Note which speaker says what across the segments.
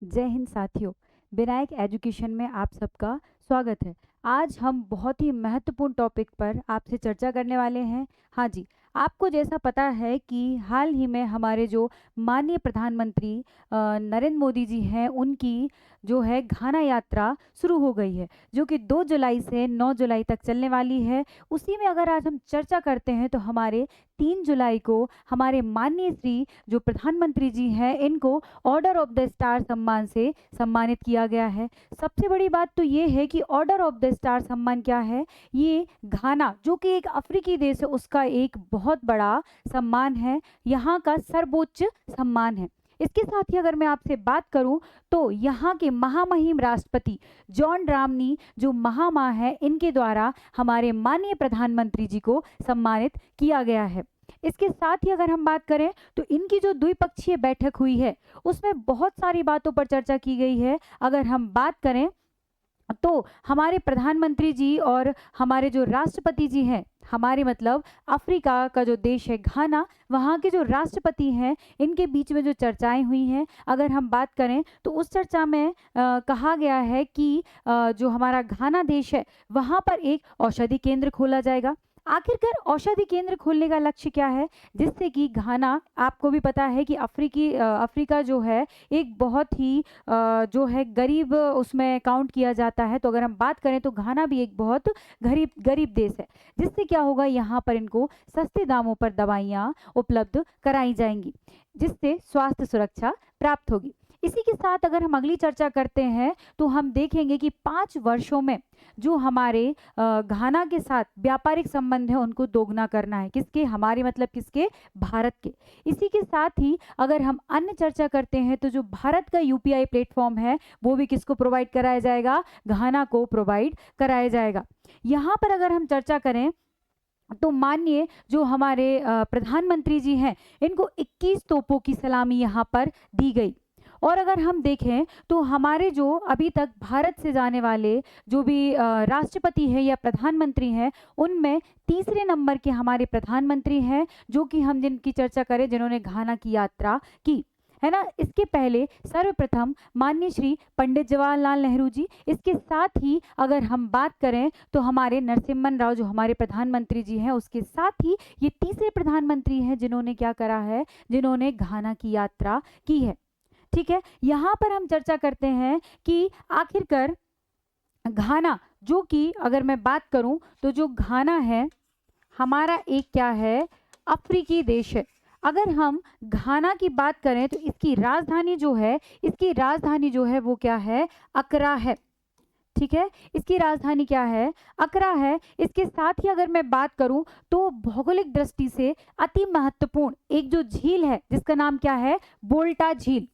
Speaker 1: जय हिंद साथियों। विनायक एजुकेशन में आप सबका स्वागत है। आज हम बहुत ही महत्वपूर्ण टॉपिक पर आपसे चर्चा करने वाले हैं। हाँ जी, आपको जैसा पता है कि हाल ही में हमारे जो माननीय प्रधानमंत्री नरेंद्र मोदी जी हैं, उनकी जो है घाना यात्रा शुरू हो गई है, जो कि 2 जुलाई से 9 जुलाई तक चलने वाली है। उसी में अगर आज हम चर्चा करते हैं तो हमारे 3 जुलाई को हमारे माननीय श्री जो प्रधानमंत्री जी हैं, इनको ऑर्डर ऑफ द स्टार सम्मान से सम्मानित किया गया है। सबसे बड़ी बात तो ये है कि ऑर्डर ऑफ द स्टार सम्मान क्या है। ये घाना जो कि एक अफ्रीकी देश है, उसका एक बहुत बड़ा सम्मान है, यहाँ का सर्वोच्च सम्मान है। इसके साथ ही अगर मैं आपसे बात करूं तो यहाँ के महामहिम राष्ट्रपति जॉन ड्रामनी जो महामा है, इनके द्वारा हमारे माननीय प्रधानमंत्री जी को सम्मानित किया गया है। इसके साथ ही अगर हम बात करें तो इनकी जो द्विपक्षीय बैठक हुई है, उसमें बहुत सारी बातों पर चर्चा की गई है। अगर हम बात करें तो हमारे प्रधानमंत्री जी और हमारे जो राष्ट्रपति जी हैं, हमारे मतलब अफ्रीका का जो देश है घाना, वहाँ के जो राष्ट्रपति हैं, इनके बीच में जो चर्चाएं हुई हैं, अगर हम बात करें तो उस चर्चा में कहा गया है कि जो हमारा घाना देश है, वहाँ पर एक औषधि केंद्र खोला जाएगा। आखिरकार औषधि केंद्र खोलने का लक्ष्य क्या है, जिससे कि घाना, आपको भी पता है कि अफ्रीका जो है एक बहुत ही जो है गरीब उसमें काउंट किया जाता है। तो अगर हम बात करें तो घाना भी एक बहुत गरीब गरीब देश है, जिससे क्या होगा, यहाँ पर इनको सस्ते दामों पर दवाइयाँ उपलब्ध कराई जाएंगी, जिससे स्वास्थ्य सुरक्षा प्राप्त होगी। इसी के साथ अगर हम अगली चर्चा करते हैं तो हम देखेंगे कि 5 वर्षों में जो हमारे घाना के साथ व्यापारिक संबंध है, उनको दोगुना करना है। किसके? हमारे मतलब किसके? भारत के। इसी के साथ ही अगर हम अन्य चर्चा करते हैं तो जो भारत का यूपीआई प्लेटफॉर्म है, वो भी किसको प्रोवाइड कराया जाएगा? घाना को प्रोवाइड कराया जाएगा। यहाँ पर अगर हम चर्चा करें तो माननीय जो हमारे प्रधानमंत्री जी हैं, इनको 21 तोपों की सलामी यहाँ पर दी गई। और अगर हम देखें तो हमारे जो अभी तक भारत से जाने वाले जो भी राष्ट्रपति हैं या प्रधानमंत्री हैं, उनमें तीसरे नंबर के हमारे प्रधानमंत्री हैं, जो कि हम जिनकी चर्चा करें, जिन्होंने घाना की यात्रा की है ना। इसके पहले सर्वप्रथम माननीय श्री पंडित जवाहरलाल नेहरू जी। इसके साथ ही अगर हम बात करें तो हमारे नरसिम्हन राव जो हमारे प्रधानमंत्री जी हैं, उसके साथ ही ये तीसरे प्रधानमंत्री हैं जिन्होंने क्या करा है, जिन्होंने घाना की यात्रा की है। ठीक है, यहाँ पर हम चर्चा करते हैं कि आखिरकार घाना, जो कि अगर मैं बात करूं तो जो घाना है हमारा एक क्या है, अफ्रीकी देश है। अगर हम घाना की बात करें तो इसकी राजधानी जो है वो क्या है? अकरा है। ठीक है, इसकी राजधानी क्या है? अकरा है। इसके साथ ही अगर मैं बात करूं तो भौगोलिक दृष्टि से अति महत्वपूर्ण एक जो झील है, जिसका नाम क्या है? बोल्टा झील।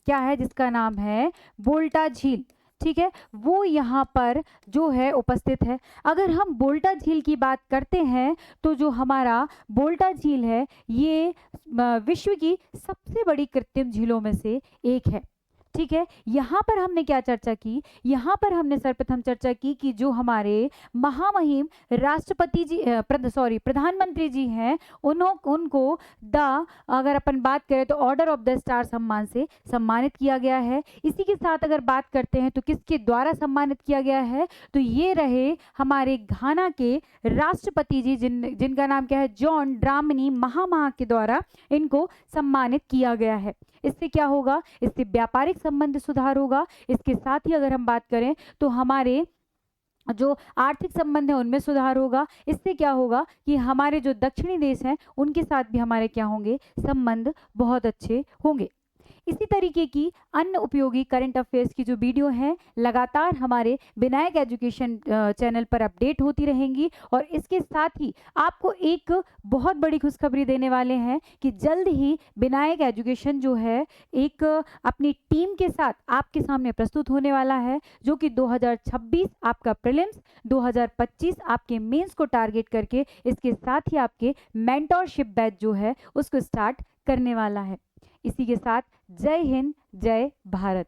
Speaker 1: क्या है? जिसका नाम है बोल्टा झील। ठीक है, वो यहाँ पर जो है उपस्थित है। अगर हम बोल्टा झील की बात करते हैं तो जो हमारा बोल्टा झील है, ये विश्व की सबसे बड़ी कृत्रिम झीलों में से एक है। ठीक है, यहाँ पर हमने क्या चर्चा की? यहाँ पर हमने सर्वप्रथम चर्चा की कि जो हमारे महामहिम राष्ट्रपति जी प्रधानमंत्री जी हैं, उनको अगर अपन बात करें तो ऑर्डर ऑफ द स्टार सम्मान से सम्मानित किया गया है। इसी के साथ अगर बात करते हैं तो किसके द्वारा सम्मानित किया गया है, तो ये रहे हमारे घाना के राष्ट्रपति जी, जिनका नाम क्या है? जॉन ड्रामनी महामहा के द्वारा इनको सम्मानित किया गया है। इससे क्या होगा? इससे व्यापारिक संबंध सुधार होगा। इसके साथ ही अगर हम बात करें तो हमारे जो आर्थिक संबंध है उनमें सुधार होगा। इससे क्या होगा कि हमारे जो दक्षिणी देश हैं, उनके साथ भी हमारे क्या होंगे? संबंध बहुत अच्छे होंगे। इसी तरीके की अन्य उपयोगी करंट अफेयर्स की जो वीडियो हैं, लगातार हमारे विनायक एजुकेशन चैनल पर अपडेट होती रहेंगी। और इसके साथ ही आपको एक बहुत बड़ी खुशखबरी देने वाले हैं कि जल्द ही विनायक एजुकेशन जो है एक अपनी टीम के साथ आपके सामने प्रस्तुत होने वाला है, जो कि 2026 आपका प्रीलिम्स, 2025 आपके मेंस को टारगेट करके, इसके साथ ही आपके मेंटोरशिप बैच जो है उसको स्टार्ट करने वाला है। इसी के साथ जय हिंद, जय भारत।